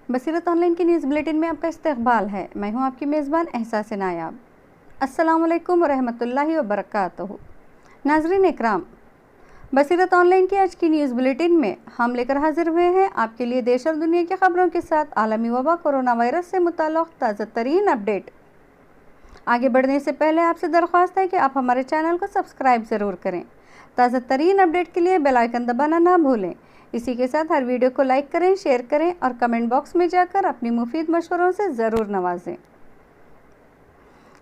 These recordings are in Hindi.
बसीरत ऑनलाइन की न्यूज़ बुलेटिन में आपका इस्तकबाल है। मैं हूं आपकी मेज़बान एहसास नायाब। अस्सलामुअलैकुम वरहमतुल्लाहि वबरकातुहू। नाज़रीन इकराम, बसीरत ऑनलाइन की आज की न्यूज़ बुलेटिन में हम लेकर हाजिर हुए हैं आपके लिए देश और दुनिया की खबरों के साथ आलमी वबा कोरोना वायरस से मुताल्लिक़ ताज़ा तरीन अपडेट। आगे बढ़ने से पहले आपसे दरख्वास्त है कि आप हमारे चैनल को सब्सक्राइब ज़रूर करें। ताज़ा तरीन अपडेट के लिए बेल आइकन दबाना ना भूलें। इसी के साथ हर वीडियो को लाइक करें, शेयर करें और कमेंट बॉक्स में जाकर अपनी मुफीद मशवरों से ज़रूर नवाजें।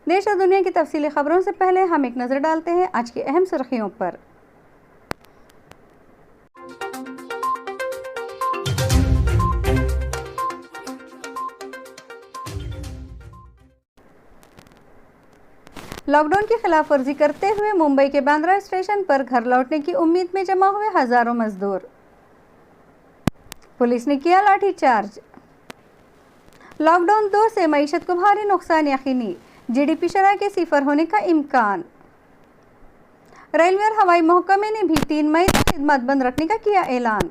देश और दुनिया की तफसीली खबरों से पहले हम एक नज़र डालते हैं आज की अहम सुर्खियों पर। लॉकडाउन की खिलाफ वर्जी करते हुए मुंबई के बांद्रा स्टेशन पर घर लौटने की उम्मीद में जमा हुए हजारों मजदूर। पुलिस ने किया लाठीचार्ज। लॉकडाउन 2 से मईशत को भारी नुकसान यकीनी, जीडीपी शरह के सिफर होने का इम्कान। रेलवे और हवाई महकमे ने भी 3 मई तक खिदमत बंद रखने का किया ऐलान।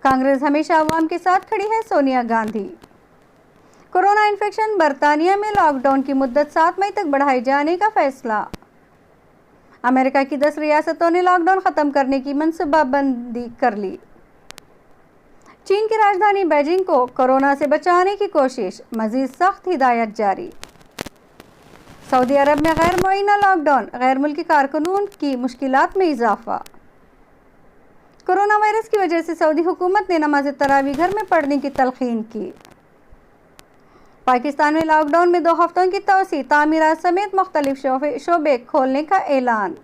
कांग्रेस हमेशा अवाम के साथ खड़ी है, सोनिया गांधी। कोरोना इन्फेक्शन, बरतानिया में लॉकडाउन की मुद्दत 7 मई तक बढ़ाए जाने का फैसला। अमेरिका की 10 रियासतों ने लॉकडाउन खत्म करने की मनसूबाबंदी कर ली। चीन की राजधानी बीजिंग को कोरोना से बचाने की कोशिश, मजीद सख्त हिदायत जारी। सऊदी अरब में गैर मुअय्यना लॉकडाउन, गैर मुल्की कारकुनों की मुश्किलात में इजाफा। कोरोना वायरस की वजह से सऊदी हुकूमत ने नमाज तरावी घर में पढ़ने की तलकीन की। पाकिस्तान में लॉकडाउन में 2 हफ्तों की तोसी, तामीरात समेत मुख्तलिफ शोबे खोलने का ऐलान।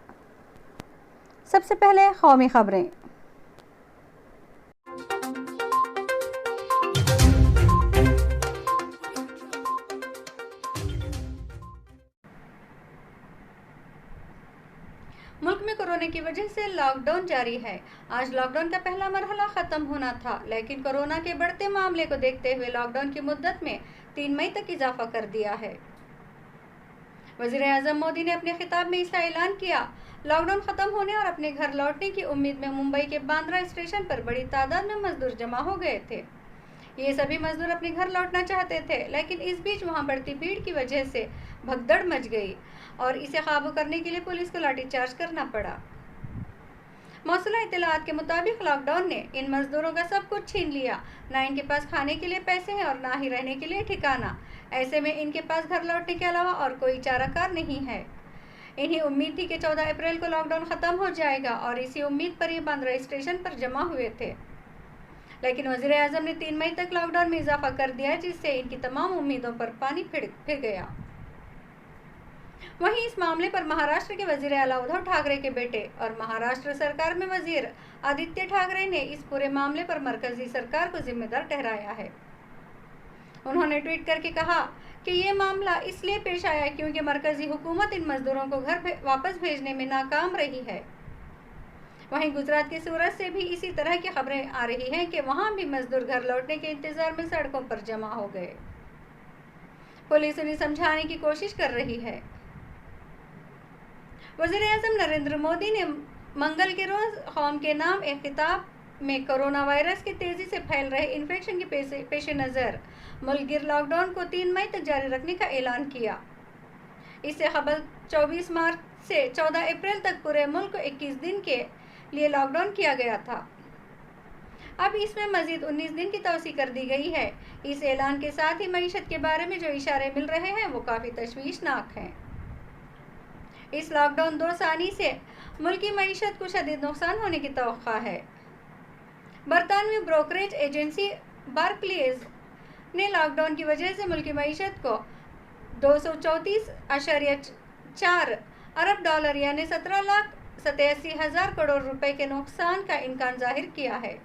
सबसे पहले कौमी खबरें। मुल्क में कोरोना की वजह से लॉकडाउन जारी है। आज लॉकडाउन का पहला मरहला खत्म होना था, लेकिन कोरोना के बढ़ते मामले को देखते हुए लॉकडाउन की मुद्दत में 3 मई तक इजाफा कर दिया है। वज़ीर आज़म मोदी ने अपने खिताब में इसका ऐलान किया। लॉकडाउन खत्म होने और अपने घर लौटने की उम्मीद में मुंबई के बांद्रा स्टेशन पर बड़ी तादाद में मजदूर जमा हो गए थे। ये सभी मजदूर अपने घर लौटना चाहते थे, लेकिन इस बीच वहां बढ़ती भीड़ की वजह से भगदड़ मच गई और इसे काबू करने के लिए पुलिस को लाठीचार्ज करना पड़ा। मौसूला इत्तलात के मुताबिक लॉकडाउन ने इन मजदूरों का सब कुछ छीन लिया। ना इनके पास खाने के लिए पैसे हैं और ना ही रहने के लिए ठिकाना। ऐसे में इनके पास घर लौटने के अलावा और कोई चाराकार नहीं है। इन्हें उम्मीद थी कि 14 अप्रैल को लॉकडाउन खत्म हो जाएगा और इसी उम्मीद पर ये बांद्रा स्टेशन पर जमा हुए थे, लेकिन वज़ीर आज़म ने 3 मई तक लॉकडाउन में इजाफा कर दिया, जिससे इनकी तमाम उम्मीदों पर पानी फिर गया। वहीं इस मामले पर महाराष्ट्र के वजीर आला उद्धव ठाकरे के बेटे और महाराष्ट्र सरकार में वजीर आदित्य ठाकरे ने इस पूरे मामले पर मरकजी सरकार को जिम्मेदार ठहराया है। उन्होंने ट्वीट करके कहा कि ये मामला इसलिए पेश आया क्योंकि मरकजी हुकूमत इन मजदूरों को घर वापस भेजने में नाकाम रही है। वहीं गुजरात के सूरत से भी इसी तरह की खबरें आ रही हैं कि वहां भी मजदूर घर लौटने के इंतजार में सड़कों पर जमा हो गए। पुलिस उन्हें समझाने की कोशिश कर रही है। वज़ीर आज़म नरेंद्र मोदी ने मंगल के रोज कौम के नाम एक खिताब में कोरोना वायरस के तेजी से फैल रहे इन्फेक्शन के पेश नज़र मुल्क गिर लॉकडाउन को 3 मई तक जारी रखने का ऐलान किया। इससे कबल 24 मार्च से 14 अप्रैल तक पूरे मुल्क को 21 दिन के लिए लॉकडाउन किया गया था। अब इसमें मजीद 19 दिन की तोसी कर दी गई है। इस ऐलान के साथ ही मईशत के बारे में जो इशारे मिल रहे हैं वो काफ़ी तशवीशनाक हैं। इस लॉकडाउन 2 सानी से मुल्क की मईशत को शदीद नुकसान होने की तवक्का है। बरतानवी ब्रोकरेज एजेंसी बार्कलेज ने लॉकडाउन की वजह से मुल्क की मईशत को 234.4 अरब डॉलर यानी 17,87,000 करोड़ रुपए के नुकसान का इम्कान जाहिर किया है।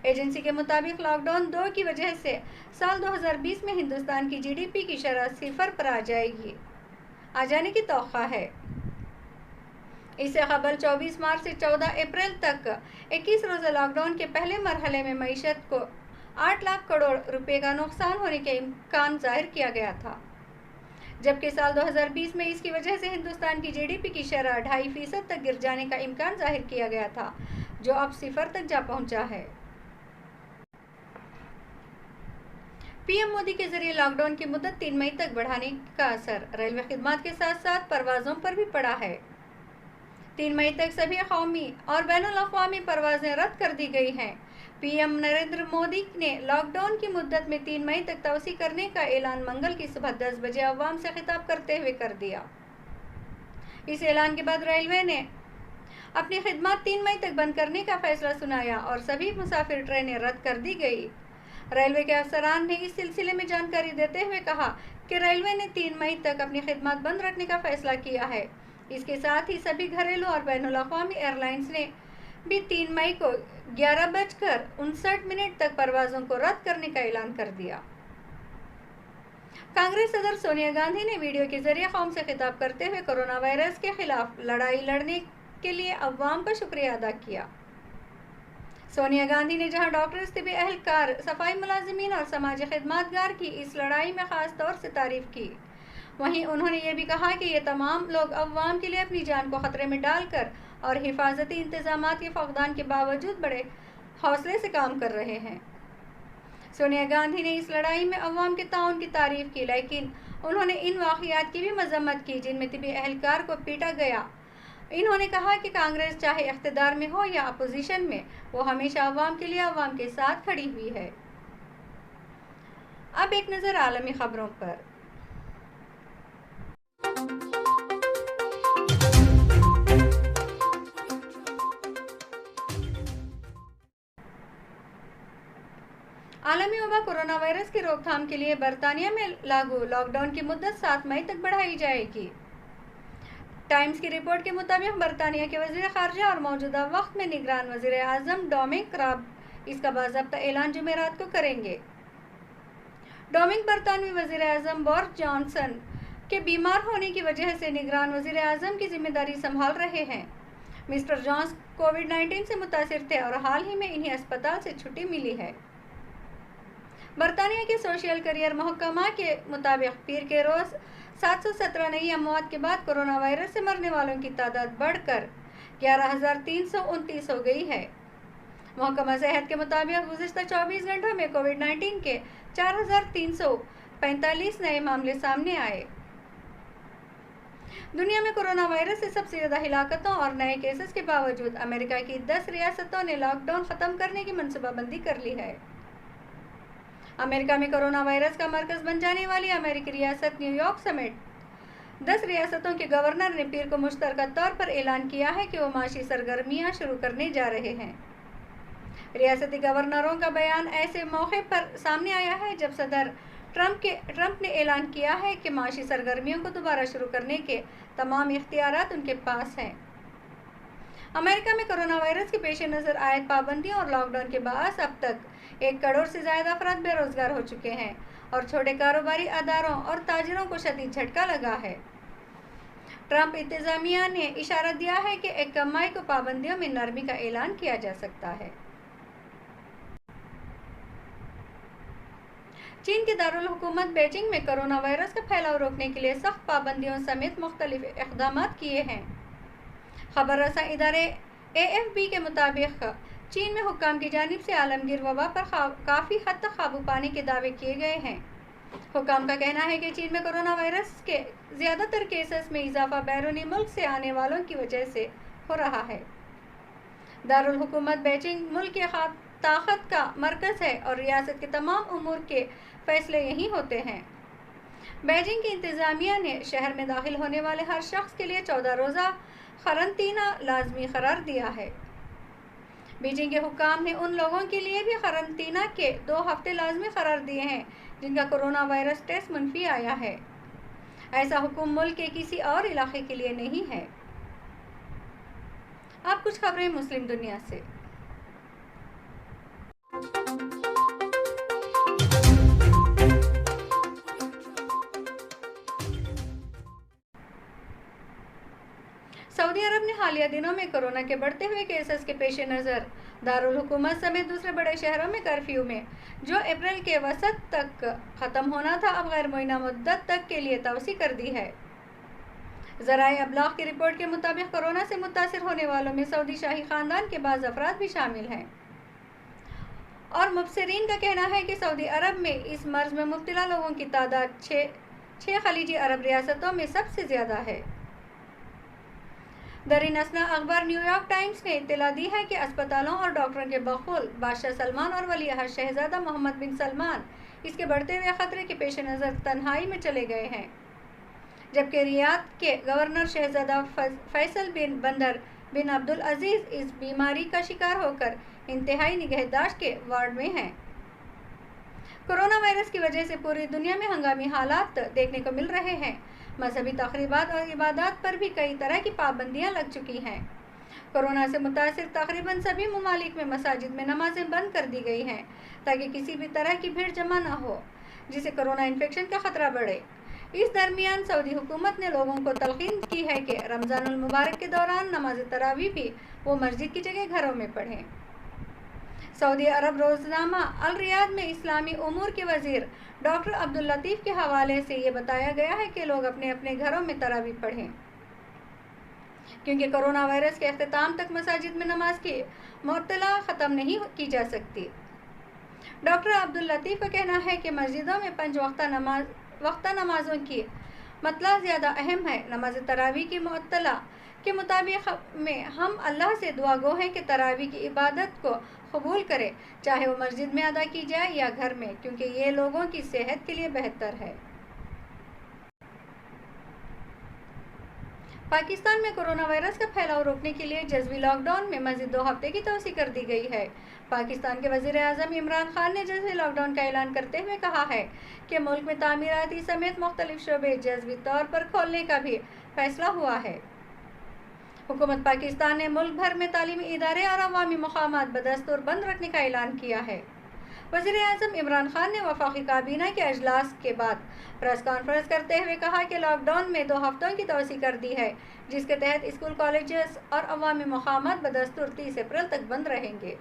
एजेंसी के मुताबिक लॉकडाउन 2 की वजह से साल 2020 में हिंदुस्तान की जीडीपी की शरह सिफर पर आ जाने की तौक़ा है। इससे कबल 24 मार्च से 14 अप्रैल तक 21 रोज़ा लॉकडाउन के पहले मरहले में मईशत को 8 लाख करोड़ रुपए का नुकसान होने के इम्कान जाहिर किया गया था, जबकि साल 2020 में इसकी वजह से हिंदुस्तान की जीडीपी की शरह 2.5% तक गिर जाने का इम्कान जाहिर किया गया था, जो अब सिफर तक जा पहुंचा है। पीएम मोदी के जरिए लॉकडाउन की मुद्दत 3 मई तक बढ़ाने का असर रेलवे खिदमत के साथ साथ परवाजों पर भी पड़ा है। 3 मई तक सभी कौमी और बैनुल-अक़वामी परवाजें रद्द कर दी गई हैं। पीएम नरेंद्र मोदी ने लॉकडाउन की मुद्दत में 3 मई तक तोसी करने का ऐलान मंगल की सुबह 10 बजे अवाम से खिताब करते हुए कर दिया। इस ऐलान के बाद रेलवे ने अपनी खिदमत 3 मई तक बंद करने का फैसला सुनाया और सभी मुसाफिर ट्रेनें रद्द कर दी गई। रेलवे के अफसरान ने इस सिलसिले में जानकारी देते हुए कहा कि रेलवे ने 3 मई तक अपनी खिदमत बंद रखने का फैसला किया है। इसके साथ ही सभी घरेलू और बैनुल-अक़वामी एयरलाइंस ने भी 3 मई को 11:59 तक परवाजों को रद्द करने का ऐलान कर दिया। कांग्रेस सदर सोनिया गांधी ने वीडियो के जरिए कौम से खिताब करते हुए कोरोना वायरस के खिलाफ लड़ाई लड़ने के लिए अवाम का शुक्रिया अदा किया। सोनिया गांधी ने जहां डॉक्टर्स, तिबी एहलकार, सफाई मुलाजिमीन और समाजी खिदमतगार की इस लड़ाई में खास तौर से तारीफ की, वहीं उन्होंने ये भी कहा कि ये तमाम लोग अवाम के लिए अपनी जान को खतरे में डालकर और हिफाजती इंतजामात के फक़दान के बावजूद बड़े हौसले से काम कर रहे हैं। सोनिया गांधी ने इस लड़ाई में अवाम के ताउन की तारीफ की, लेकिन उन्होंने इन वाक़ियात की भी मजम्मत की जिनमें तिबी एहलकार को पीटा गया। इन्होंने कहा कि कांग्रेस चाहे इख्तिदार में हो या अपोजिशन में, वो हमेशा अवाम के लिए अवाम के साथ खड़ी हुई है। अब एक नज़र आलमी खबरों पर। आलमी वबा कोरोना वायरस की रोकथाम के लिए बरतानिया में लागू लॉकडाउन की मुद्दत 7 मई तक बढ़ाई जाएगी। टाइम्स की रिपोर्ट के मुताबिक बरतानिया के वज़ीर ख़ारजा और मौजूदा वक्त में निगरान वज़ीर आज़म डोमिनिक राब इसका बाज़ाब्ता ऐलान जुमेरात को करेंगे। डोमिनिक बरतानवी वज़ीर आज़म बोरिस जॉनसन के बीमार होने की वजह से निगरान वज़ीर आज़म की जिम्मेदारी संभाल रहे हैं। मिस्टर जॉन्स कोविड-19 से मुतासिर थे और हाल ही में इन्हें अस्पताल से छुट्टी मिली है। बरतानिया के सोशल करियर महकमा के मुताबिक पीर के रोज़ 717 नई अमवात के बाद कोरोना वायरस से मरने वालों की तादाद बढ़कर 11,329 हो गई है। महकमा सेहत के मुताबिक गुज़िश्ता 24 घंटों में कोविड-19 के 4,345 नए मामले सामने आए। दुनिया में कोरोना वायरस से सबसे ज़्यादा हिलाकतों और नए केसेस के बावजूद अमेरिका की 10 रियासतों ने लॉकडाउन ख़त्म करने की मनसूबाबंदी कर ली है। अमेरिका में कोरोना वायरस का मरकज बन जाने वाली अमेरिकी रियासत न्यूयॉर्क समेत 10 रियासतों के गवर्नर ने पीर को मुश्तरका तौर पर ऐलान किया है कि वो माशी सरगर्मियां शुरू करने जा रहे हैं। रियासती गवर्नरों का बयान ऐसे मौके पर सामने आया है जब सदर ट्रंप ने ऐलान किया है कि माशी सरगर्मियों को दोबारा शुरू करने के तमाम इख्तियारात उनके पास हैं। अमेरिका में कोरोना वायरस के पेश नज़र आयद पाबंदियों और लॉकडाउन के बाअस अब तक 1 करोड़ से ज़्यादा अफराद बेरोजगार हो चुके हैं और छोटे कारोबारी अदारों और ताजिरों को शदीद झटका लगा है। ट्रंप इंतजामिया ने इशारा दिया है कि 1 मई को पाबंदियों में नरमी का ऐलान किया जा सकता है। चीन के दारुल हुकूमत बीजिंग में कोरोना वायरस का फैलाव रोकने के लिए सख्त पाबंदियों समेत मुख्तलिफ इक़दाम किए हैं। खबर रसा इदारे AFP के मुताबिक चीन में हुक्काम की जानिब से आलमगीर वबा पर काफ़ी हद तक काबू पाने के दावे किए गए हैं। हुक्काम का कहना है कि चीन में कोरोना वायरस के ज़्यादातर केसेस में इजाफा बैरूनी मुल्क से आने वालों की वजह से हो रहा है। दारुल हुकूमत बीजिंग मुल्क के ताकत का मरकज़ है और रियासत के तमाम उमूर के फैसले यहीं होते हैं। बीजिंग की इंतज़ामिया ने शहर में दाखिल होने वाले हर शख्स के लिए 14 रोज़ा क़रंतीना लाजमी करार दिया है। बीजिंग के हुक्काम ने उन लोगों के लिए भी क़रंतीना के 2 हफ्ते लाजमी करार दिए हैं जिनका कोरोना वायरस टेस्ट मुनफी आया है। ऐसा हुक्म मुल्क के किसी और इलाके के लिए नहीं है। अब कुछ खबरें मुस्लिम दुनिया से। सऊदी अरब ने हालिया दिनों में कोरोना के बढ़ते हुए केसेस के पेश नज़र दारुल हुकूमत समेत दूसरे बड़े शहरों में कर्फ्यू में जो अप्रैल के वसत तक ख़त्म होना था अब गैर मुअय्यना मुद्दत तक के लिए तवसी कर दी है। ज़राए अबलाग की रिपोर्ट के मुताबिक कोरोना से मुतासिर होने वालों में सऊदी शाही ख़ानदान के बाज़ अफराद भी शामिल हैं और मुबसरीन का कहना है कि सऊदी अरब में इस मर्ज में मुब्तला लोगों की तादाद छः खलीजी अरब रियासतों में सबसे ज़्यादा है। दरीन असना अखबार न्यूयॉर्क टाइम्स ने इत्तला दी है कि अस्पतालों और डॉक्टरों के बखूल बादशाह सलमान और वलीअहद शहजादा मोहम्मद बिन सलमान इसके बढ़ते हुए खतरे के पेश नज़र तन्हाई में चले गए हैं, जबकि रियाद के गवर्नर शहजादा फैसल बिन बंदर बिन अब्दुल अजीज़ इस बीमारी का शिकार होकर इंतहाई निगहदाश्त के वार्ड में हैं। कोरोना वायरस की वजह से पूरी दुनिया में हंगामी हालात देखने को मिल रहे हैं। मजहबी तकरीबात और इबादत पर भी कई तरह की पाबंदियां लग चुकी हैं। कोरोना से मुतासिर तकरीबन सभी ममालिक में मसाजिद में नमाजें बंद कर दी गई हैं ताकि किसी भी तरह की भीड़ जमा न हो जिससे कोरोना इन्फेक्शन का खतरा बढ़े। इस दरमियान सऊदी हुकूमत ने लोगों को तलकीन की है कि रमज़ानुल मुबारक के दौरान नमाज तरावी भी वो मस्जिद की जगह घरों में पढ़ें। सऊदी अरब रोज़नामा अल रियाद में इस्लामी उमूर के वज़ीर डॉक्टर अब्दुल लतीफ़ के हवाले से ये बताया गया है कि लोग अपने अपने घरों में तरावी पढ़ें, क्योंकि कोरोना वायरस के अख्ताम तक मसाजिद में नमाज की मुअत्तला ख़त्म नहीं की जा सकती। डॉक्टर अब्दुल लतीफ़ का कहना है कि मस्जिदों में 5 वक्ता नमाजों की मतला ज़्यादा अहम है। नमाज तरावी की मुअत्तला के मुताबिक में हम अल्लाह से दुआ गो हैं कि तरावी की इबादत को कबूल करे, चाहे वो मस्जिद में अदा की जाए या घर में, क्योंकि ये लोगों की सेहत के लिए बेहतर है। पाकिस्तान में कोरोना वायरस का फैलाव रोकने के लिए जज़वी लॉकडाउन में मज़ीद 2 हफ्ते की तोसी कर दी गई है। पाकिस्तान के वज़ीर आज़म इमरान खान ने जज़वी लॉकडाउन का ऐलान करते हुए कहा है कि मुल्क में तामीराती समेत मुख्तलिफ शोबे जज़वी तौर पर खोलने का भी फैसला हुआ है। हुकूमत पाकिस्तान ने मुल्क भर में तालीमी इदारे और अवामी मकामात बदस्तूर बंद रखने का ऐलान किया है। वज़ीर आज़म इमरान खान ने वफाकी काबीना के अजलास के बाद प्रेस कॉन्फ्रेंस करते हुए कहा कि लॉकडाउन में 2 हफ्तों की तोसी कर दी है, जिसके तहत स्कूल, कॉलेजेस और अवामी मकामात बदस्तूर 30 अप्रैल तक बंद रहेंगे।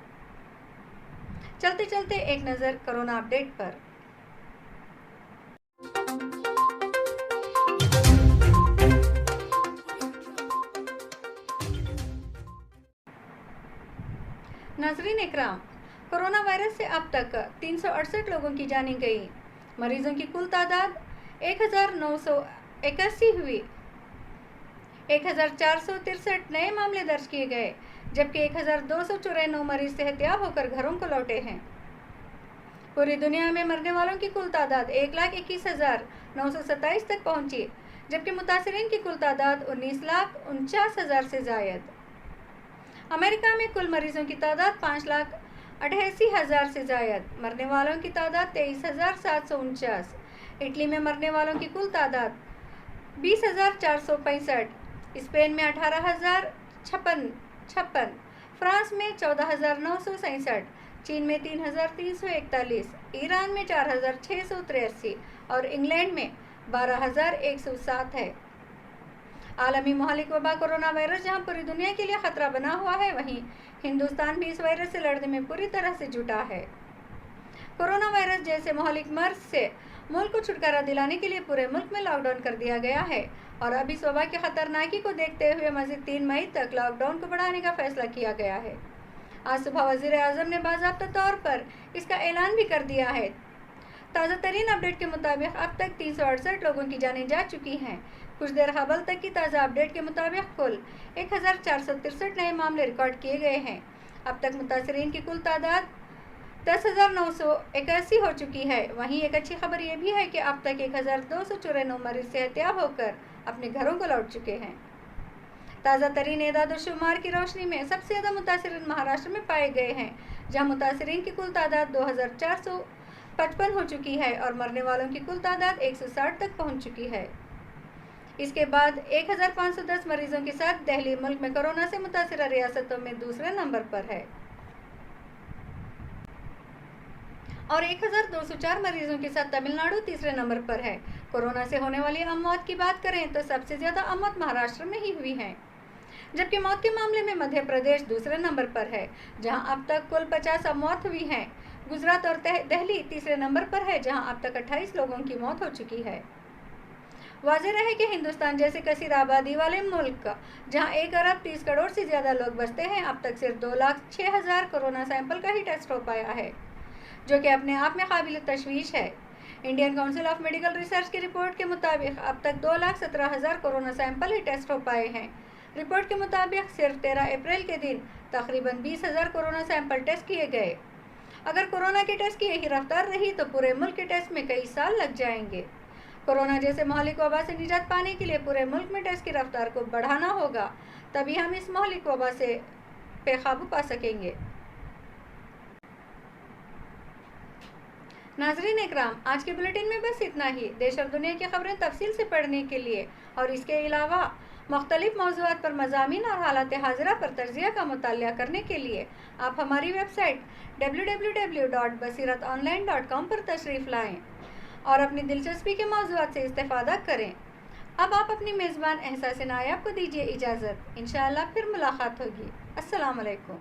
चलते चलते एक नज़र कोरोना अपडेट पर। नाज़रीन इकराम, कोरोना वायरस से अब तक 368 लोगों की जानें गई। मरीजों की कुल तादाद 1981 हुई। 1463 नए मामले दर्ज किए गए, जबकि 1294 मरीज सेहतयाब होकर घरों को लौटे हैं। पूरी दुनिया में मरने वालों की कुल तादाद 1,21,927 तक पहुंची, जबकि मुतासरीन की कुल तादाद 19,49,000 से जायद। अमेरिका में कुल मरीजों की तादाद 5,88,000 से जायद, मरने वालों की तादाद 23,749। इटली में मरने वालों की कुल तादाद 20,465, स्पेन में 18,056, फ्रांस में 14,967, चीन में 3,341, ईरान में 4,683 और इंग्लैंड में 12,107 है। आलमी महलिक वबा कोरोना वायरस जहां पूरी दुनिया के लिए खतरा बना हुआ है, वहीं हिंदुस्तान भी इस वायरस से लड़ने में पूरी तरह से जुटा है। कोरोना वायरस जैसे महलिक मर्ज से मुल्क को छुटकारा दिलाने के लिए पूरे मुल्क में लॉकडाउन कर दिया गया है और अब इस वबा की खतरनाकी को देखते हुए मज़ीद 3 मई तक लॉकडाउन को बढ़ाने का फैसला किया गया है। आज सुबह वज़ीर आज़म ने बाज़ाब्ता तौर पर इसका ऐलान भी कर दिया है। ताज़ा तरीन अपडेट के मुताबिक अब तक 368 लोगों की जानें जा चुकी हैं। कुछ देर कबल तक की ताज़ा अपडेट के मुताबिक कुल 1,463 नए मामले रिकॉर्ड किए गए हैं। अब तक मुतासरीन की कुल तादाद 10,981 हो चुकी है। वहीं एक अच्छी खबर यह भी है कि अब तक 1,294 मरीज सेहतयाब होकर अपने घरों को लौट चुके हैं। ताज़ा तरीन एदाद शुमार की रोशनी में सबसे ज़्यादा मुतासरीन महाराष्ट्र में पाए गए हैं, जहाँ मुतासरीन की कुल तादाद 2,455 हो चुकी है और मरने वालों की कुल तादाद 160 तक पहुँच चुकी है। इसके बाद 1,510 मरीजों के साथ दिल्ली मुल्क में कोरोना से मुतासरा रियासतों में दूसरे नंबर पर है और 1,204 मरीजों के साथ तमिलनाडु तीसरे नंबर पर है। कोरोना से होने वाली अमौत की बात करें तो सबसे ज़्यादा अमौत महाराष्ट्र में ही हुई हैं, जबकि मौत के मामले में मध्य प्रदेश दूसरे नंबर पर है, जहां अब तक कुल 50 अमौत हुई हैं। गुजरात और दिल्ली तीसरे नंबर पर है, जहां अब तक 28 लोगों की मौत हो चुकी है। वाज़ेह है कि हिंदुस्तान जैसे कसीर आबादी वाले मुल्क जहां 1 अरब 30 करोड़ से ज़्यादा लोग बसते हैं, अब तक सिर्फ 2,06,000 कोरोना सैंपल का ही टेस्ट हो पाया है। जो कि अपने आप में काबिल तशवीश है। Indian council of medical research की रिपोर्ट के मुताबिक अब तक 2,17,000 कोरोना सैंपल ही टेस्ट हो पाए हैं। रिपोर्ट के मुताबिक सिर्फ 13 अप्रैल के दिन तकरीबन 20,000 कोरोना सैंपल टेस्ट किए गए। अगर कोरोना के टेस्ट की यही रफ्तार रही तो पूरे मुल्क के टेस्ट में कई साल लग जाएंगे। कोरोना जैसे महलिक वबा से निजात पाने के लिए पूरे मुल्क में टेस्ट की रफ्तार को बढ़ाना होगा, तभी हम इस महलिक वबा से पे काबू पा सकेंगे। नाज़रीन इकराम, आज के बुलेटिन में बस इतना ही। देश और दुनिया की खबरें तफसील से पढ़ने के लिए और इसके अलावा मुख्तलिफ मौज़ूआत पर मज़ामीन और हालात हाज़िरा पर तज्ज़िया का मुतालिया करने के लिए आप हमारी वेबसाइट www.basiratonline.com पर तशरीफ़ लाएँ और अपनी दिलचस्पी के मौज़ूआत से इस्तेफ़ादा करें। अब आप अपनी मेज़बान एहसास नायाब को दीजिए इजाज़त। इंशाअल्लाह फिर मुलाकात होगी। अस्सलाम वालेकुम।